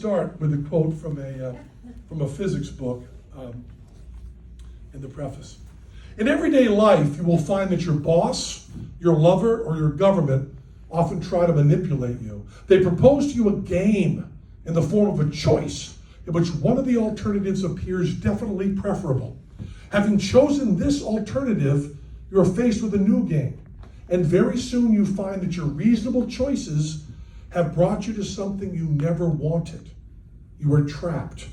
Start with a quote from a physics book in the preface. In everyday life, you will find that your boss, your lover, or your government often try to manipulate you. They propose to you a game in the form of a choice in which one of the alternatives appears definitely preferable. Having chosen this alternative, you are faced with a new game, and very soon you find that your reasonable choices have brought you to something you never wanted. You are trapped.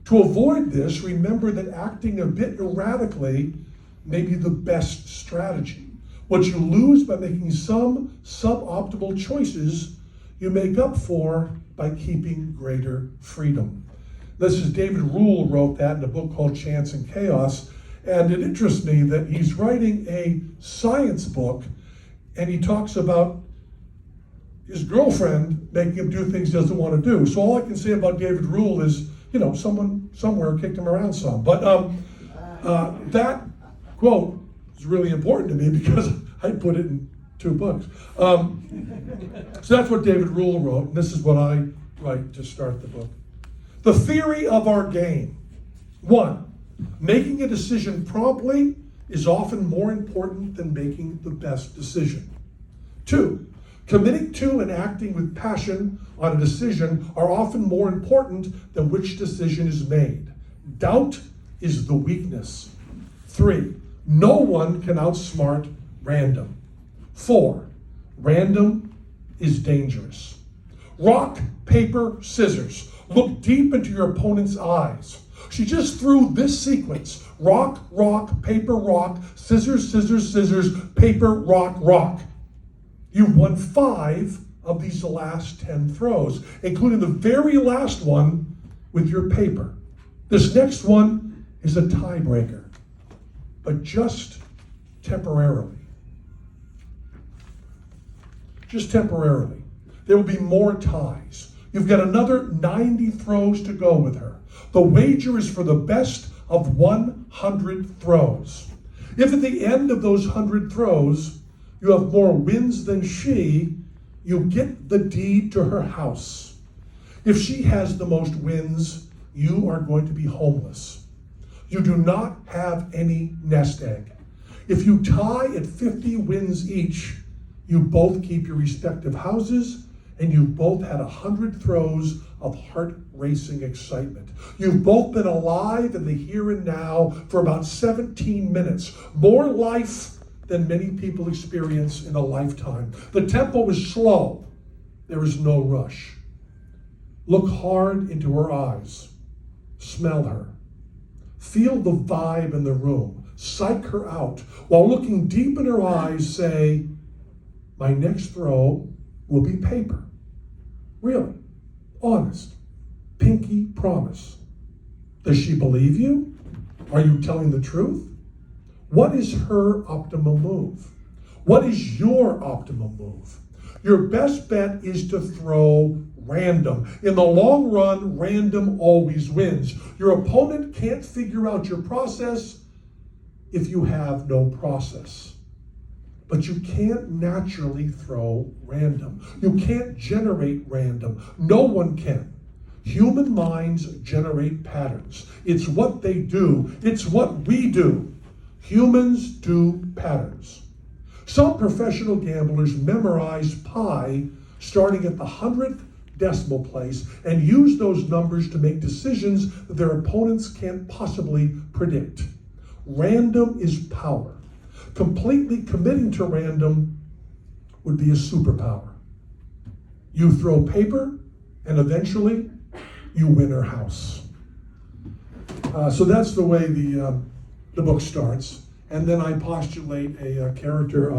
To avoid this, remember that acting a bit erratically may be the best strategy. What you lose by making some suboptimal choices, you make up for by keeping greater freedom. This is David Rule wrote that in a book called Chance and Chaos, and it interests me that he's writing a science book, and he talks about his girlfriend making him do things he doesn't want to do. So all I can say about David Rule is, someone somewhere kicked him around some. But that quote is really important to me because I put it in 2 books. So that's what David Rule wrote, and this is what I write to start the book. The theory of our game. 1, making a decision promptly is often more important than making the best decision. 2, committing to and acting with passion on a decision are often more important than which decision is made. Doubt is the weakness. 3, no one can outsmart random. 4, random is dangerous. Rock, paper, scissors. Look deep into your opponent's eyes. She just threw this sequence: rock, rock, paper, rock, scissors, scissors, scissors, paper, rock, rock. You've won 5 of these last 10 throws, including the very last one with your paper. This next one is a tiebreaker, but just temporarily. Just temporarily. There will be more ties. You've got another 90 throws to go with her. The wager is for the best of 100 throws. If at the end of those 100 throws, you have more wins than she, you get the deed to her house. If she has the most wins, you are going to be homeless. You do not have any nest egg. If you tie at 50 wins each, you both keep your respective houses, and you've both had 100 throws of heart-racing excitement. You've both been alive in the here and now for about 17 minutes. More life than many people experience in a lifetime. The tempo is slow. There is no rush. Look hard into her eyes. Smell her. Feel the vibe in the room. Psych her out. While looking deep in her eyes, say, my next throw will be paper. Really. Honest. Pinky promise. Does she believe you? Are you telling the truth? What is her optimum move? What is your optimum move? Your best bet is to throw random. In the long run, random always wins. Your opponent can't figure out your process if you have no process. But you can't naturally throw random. You can't generate random. No one can. Human minds generate patterns. It's what they do. It's what we do. Humans do patterns. Some professional gamblers memorize pi starting at the 100th decimal place and use those numbers to make decisions that their opponents can't possibly predict. Random is power. Completely committing to random would be a superpower. You throw paper, and eventually you win her house. So that's the way the book starts. And then I postulate a character